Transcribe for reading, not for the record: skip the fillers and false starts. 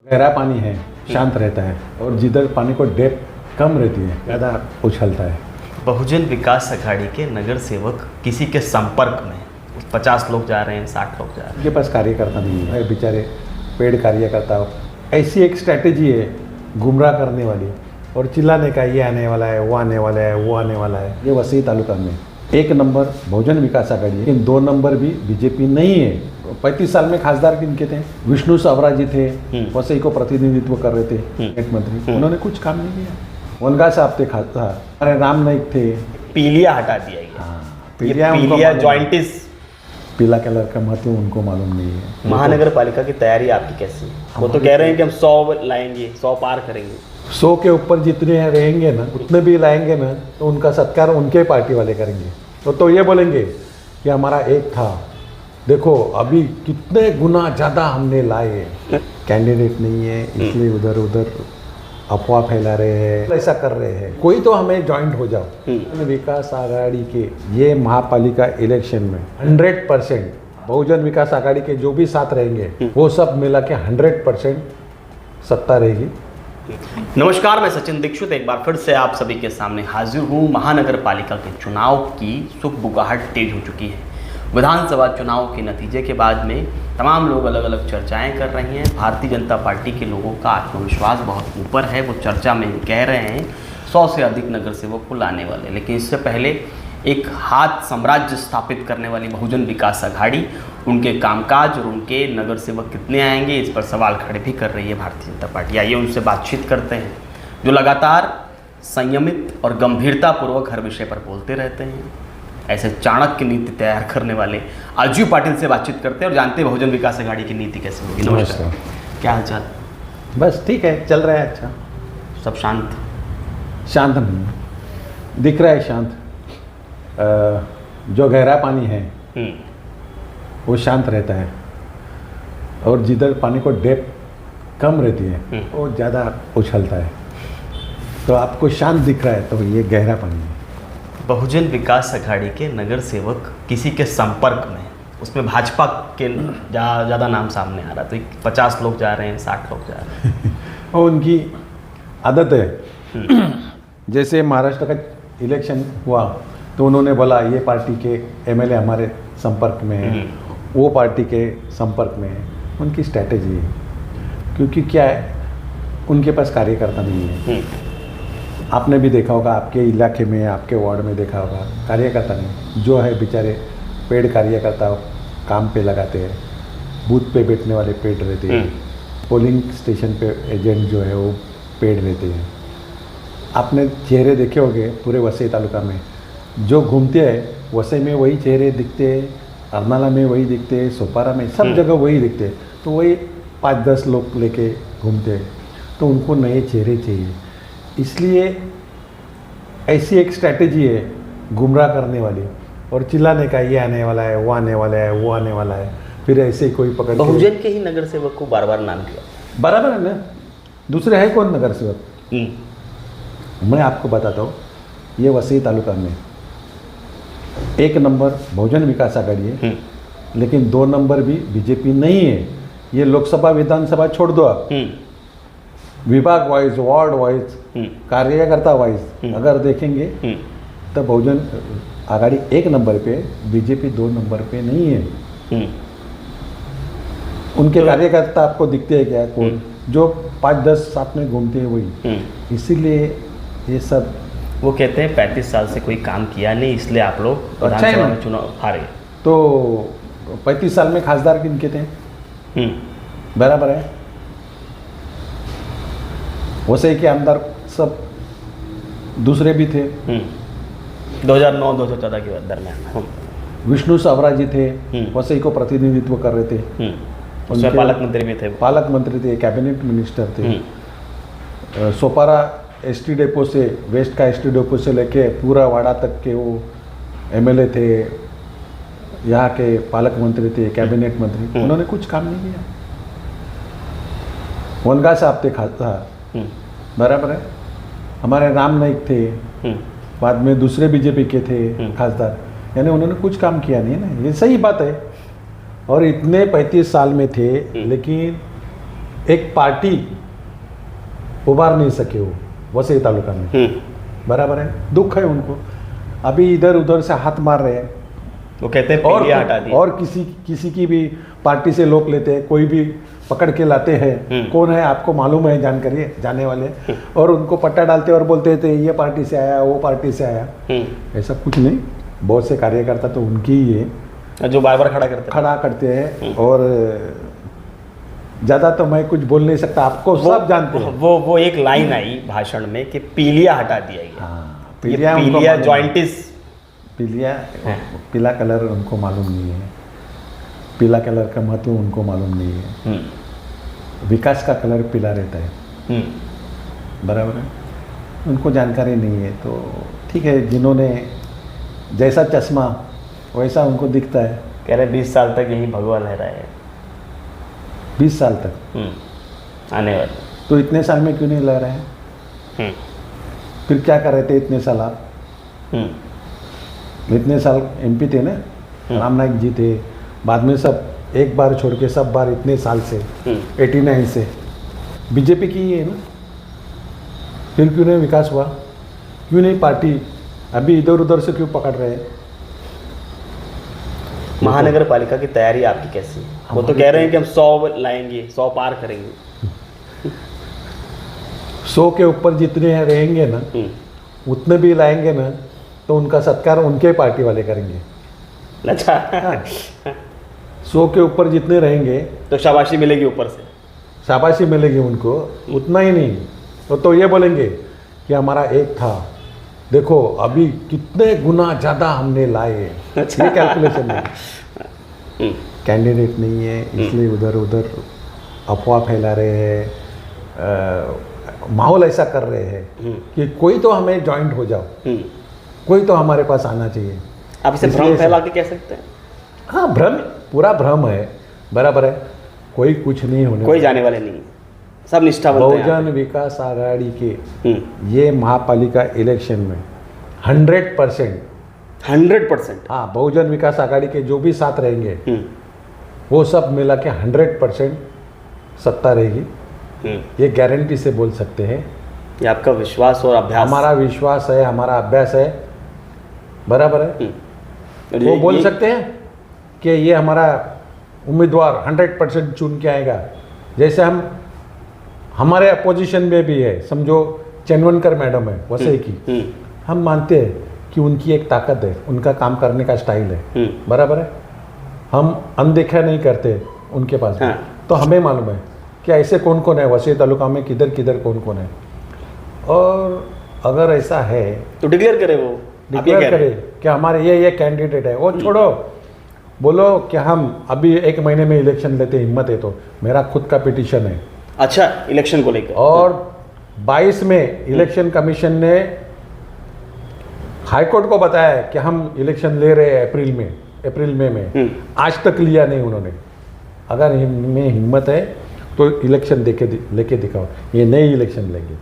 गहरा पानी है, शांत रहता है, और जिधर पानी को डेप्थ कम रहती है ज़्यादा उछलता है। बहुजन विकास अघाड़ी के नगर सेवक किसी के संपर्क में 50 लोग जा रहे हैं, 60 लोग जा रहे हैं, उनके पास कार्यकर्ता नहीं है, बेचारे पेड कार्यकर्ता। ऐसी एक स्ट्रैटेजी है गुमराह करने वाली और चिल्लाने का, ये आने वाला है, वो आने वाला है, वो आने वाला है। ये वसई तालुका में 1 नंबर बहुजन विकास आघाड़ी है, लेकिन 2 नंबर भी बीजेपी नहीं है। 35 साल में खासदार किनके थे? विष्णु सावरा जी थे, वसई को प्रतिनिधित्व कर रहे थे, कैबिनेट मंत्री। उन्होंने कुछ काम नहीं किया। वनगा साहब थे खासदार, अरे राम नाइक थे। पीलिया हटा दिया गया। पीलिया पीलिया जॉइंटिस, पीला कलर का महत्व उनको मालूम नहीं है। महानगर पालिका की तैयारी आपकी कैसी है? वो तो कह रहे हैं कि हम 100 लाएंगे, 100 पार करेंगे। 100 के ऊपर जितने रहेंगे ना, उतने भी लाएंगे ना, तो उनका सत्कार उनके पार्टी वाले करेंगे। तो ये बोलेंगे कि हमारा एक था, देखो अभी कितने गुना ज़्यादा हमने लाए। कैंडिडेट नहीं है इसलिए उधर उधर अफवाह फैला रहे हैं, ऐसा कर रहे हैं। कोई तो हमें ज्वाइंट हो जाओ। विकास आघाड़ी के ये महापालिका इलेक्शन में 100% बहुजन विकास आघाड़ी के जो भी साथ रहेंगे वो सब मिला के 100% सत्ता रहेगी। नमस्कार, मैं सचिन दीक्षित एक बार फिर से आप सभी के सामने हाजिर हूँ। महानगर पालिका के चुनाव की सुगबुगाहट तेज हो चुकी है। विधानसभा चुनाव के नतीजे के बाद में तमाम लोग अलग अलग चर्चाएं कर रही हैं। भारतीय जनता पार्टी के लोगों का आत्मविश्वास बहुत ऊपर है। वो चर्चा में कह रहे हैं 100 से अधिक नगर सेवक को लाने वाले। लेकिन इससे पहले एक हाथ साम्राज्य स्थापित करने वाली बहुजन विकास अघाड़ी, उनके कामकाज और उनके नगर सेवक कितने आएंगे, इस पर सवाल खड़े भी कर रही है भारतीय जनता पार्टी। आइए उनसे बातचीत करते हैं, जो लगातार संयमित और गंभीरतापूर्वक हर विषय पर बोलते रहते हैं। ऐसे चाणक्य नीति तैयार करने वाले आजू पाटिल से बातचीत करते हैं और जानते हैं बहुजन विकास अघाड़ी की नीति कैसे होगी। नमस्कार, क्या हाल चाल? बस ठीक है, चल रहा है। अच्छा, सब शांत? शांत नहीं दिख रहा है, शांत। जो गहरा पानी है वो शांत रहता है, और जिधर पानी को डेप्थ कम रहती है वो ज़्यादा उछलता है। तो आपको शांत दिख रहा है तो ये गहरा पानी है। बहुजन विकास अघाड़ी के नगर सेवक किसी के संपर्क में, उसमें भाजपा के ज़्यादा नाम सामने आ रहा, तो 50 लोग जा रहे हैं, 60 लोग जा रहे हैं। और उनकी आदत है। जैसे महाराष्ट्र का इलेक्शन हुआ तो उन्होंने बोला ये पार्टी के एमएलए हमारे संपर्क में है, वो पार्टी के संपर्क में है। उनकी स्ट्रैटेजी है, क्योंकि क्या है, उनके पास कार्यकर्ता नहीं है। आपने भी देखा होगा, आपके इलाके में, आपके वार्ड में देखा होगा, कार्यकर्ता नहीं। जो है बेचारे पेड कार्यकर्ता काम पे लगाते हैं, बूथ पे बैठने वाले पेड रहते हैं, पोलिंग स्टेशन पे एजेंट जो है वो पेड रहते हैं। आपने चेहरे देखे होंगे पूरे वसई तालुका में, जो घूमते हैं वसई में वही चेहरे दिखते हैं, अरनाला में वही दिखते हैं, सोपारा में, सब जगह वही दिखते हैं। तो वही 5-10 लोग लेके घूमते हैं। तो उनको नए चेहरे चाहिए, इसलिए ऐसी एक स्ट्रैटेजी है गुमराह करने वाली और चिल्लाने का, ये आने वाला है, वो आने वाला है, वो आने वाला है। फिर ऐसे ही कोई पकड़ बहुजन के ही नगर सेवक को बार बार नाम किया, बराबर है ना? दूसरे है कौन नगर सेवक? मैं आपको बताता हूँ, ये वसई तालुका में 1 नंबर बहुजन विकास आघाड़ी है, लेकिन 2 नंबर भी बीजेपी नहीं है। ये लोकसभा विधानसभा छोड़ दो आप, विभाग वाइज, वार्ड वाइज, कार्यकर्ता वाइज अगर देखेंगे तो बहुजन आघाड़ी 1 नंबर पे, बीजेपी 2 नंबर पे नहीं है। उनके कार्यकर्ता आपको दिखते हैं क्या? कौन? जो 5-10 साथ में घूमते हैं वही। इसीलिए ये सब वो कहते हैं 35 साल से कोई काम किया नहीं, इसलिए आप लोग अच्छा है ना? चुनाव हारे। तो 35 साल में खासदार किनके थे? बराबर है। वसई के आमदार सब दूसरे भी थे। 2009-2014 के दरमियान विष्णु सावरा जी थे, वसई को प्रतिनिधित्व कर रहे थे। उसमें पालक मंत्री भी थे। पालक मंत्री थे, कैबिनेट मिनिस्टर थे। सोपारा एसटी डेपो से, वेस्ट का एसटी डेपो से लेके पूरा वाड़ा तक के वो एमएलए थे, यहाँ के पालक मंत्री थे, कैबिनेट मंत्री। उन्होंने कुछ काम नहीं किया। वनगा साहब थे खासदार, बराबर है। हमारे राम नाइक थे, बाद में दूसरे बीजेपी के थे खासदार, यानी उन्होंने कुछ काम किया नहीं है ना, ये सही बात है। और इतने 35 साल में थे, लेकिन एक पार्टी उभार नहीं सके वो वसई तालुका में, बराबर है, दुख है उनको। अभी इधर उधर से हाथ मार रहे हैं वो कहते हैं पीलिया हटा दी। और किसी की भी पार्टी से लोग लेते हैं, कोई भी पकड़ के लाते हैं, कौन है आपको मालूम है, जानकारी जाने वाले, और उनको पट्टा डालते और बोलते थे ये पार्टी से आया, वो पार्टी से आया। ऐसा कुछ नहीं, बहुत से कार्यकर्ता तो उनकी ही है जो बार बार खड़ा करते हैं। और ज़्यादा तो मैं कुछ बोल नहीं सकता, आपको सब जानते हैं। वो एक लाइन आई भाषण में कि पीलिया हटा दिया गया। हाँ, पीलिया जॉइंटिस, पीला कलर उनको मालूम नहीं है, पीला कलर का महत्व उनको मालूम नहीं है। विकास का कलर पीला रहता है, बराबर है, उनको जानकारी नहीं है। तो ठीक है, जिन्होंने जैसा चश्मा वैसा उनको दिखता है। कह रहे 20 साल तक यही भगवा लहराए है। 20 साल तक आने वाले, तो इतने साल में क्यों नहीं लह रहे हैं? फिर क्या कर रहे थे इतने साल आप? इतने साल एमपी थे ना, राम नाईक जी थे, बाद में सब एक बार छोड़ के सब बार इतने साल से 89 से बीजेपी की ही है ना। फिर क्यों नहीं विकास हुआ? क्यों नहीं पार्टी अभी इधर उधर से क्यों पकड़ रहे हैं? महानगर पालिका की तैयारी आपकी कैसी है? वो तो कह रहे हैं कि हम 100 लाएंगे, 100 पार करेंगे। 100 के ऊपर जितने रहेंगे ना, उतने भी लाएंगे ना, तो उनका सत्कार उनके पार्टी वाले करेंगे। अच्छा। 100 के ऊपर जितने रहेंगे तो शाबाशी मिलेगी ऊपर से, शाबाशी मिलेगी उनको। उतना ही नहीं, वो तो ये बोलेंगे कि हमारा एक था, देखो अभी कितने गुना ज़्यादा हमने लाए। अच्छा। ये कैलकुलेशन नहीं, कैंडिडेट नहीं है इसलिए उधर उधर अफवाह फैला रहे हैं, माहौल ऐसा कर रहे हैं कि कोई तो हमें जॉइंट हो जाओ, कोई तो हमारे पास आना चाहिए। आप इसे भ्रम फैला के कह सकते हैं? हाँ, भ्रम, पूरा भ्रम है, बराबर है, कोई कुछ नहीं होने, कोई जाने वाले नहीं, सब निष्ठावंत हैं। बहुजन विकास आघाड़ी के ये महापालिका इलेक्शन में 100%, हाँ, बहुजन विकास आघाड़ी के जो भी साथ रहेंगे वो सब मिला के 100% सत्ता रहेगी। ये गारंटी से बोल सकते हैं। ये आपका विश्वास और अभ्यास? हमारा विश्वास है, हमारा अभ्यास है, बराबर है। वो बोल सकते हैं कि ये हमारा उम्मीदवार 100% चुन के आएगा। जैसे हमारे अपोजिशन में भी है, समझो चनवनकर मैडम है वसई की, हम मानते हैं कि उनकी एक ताकत है, उनका काम करने का स्टाइल है, बराबर है, हम अनदेखा नहीं करते उनके पास। हाँ। तो हमें मालूम है कि ऐसे कौन कौन है वसई तालुका में, किधर किधर कौन कौन है। और अगर ऐसा है तो डिक्लेयर करे, वो डिक्लेयर करे कि हमारे ये कैंडिडेट है। वो छोड़ो, बोलो कि हम अभी 1 महीने में इलेक्शन लेते, हिम्मत है तो मेरा खुद का पिटीशन है। अच्छा, इलेक्शन को लेकर? और 22 में इलेक्शन कमीशन ने हाईकोर्ट को बताया कि हम इलेक्शन ले रहे हैं अप्रैल में आज तक लिया नहीं उन्होंने। अगर में हिम्मत है तो इलेक्शन लेके दिखाओ, ये नई इलेक्शन लेंगे।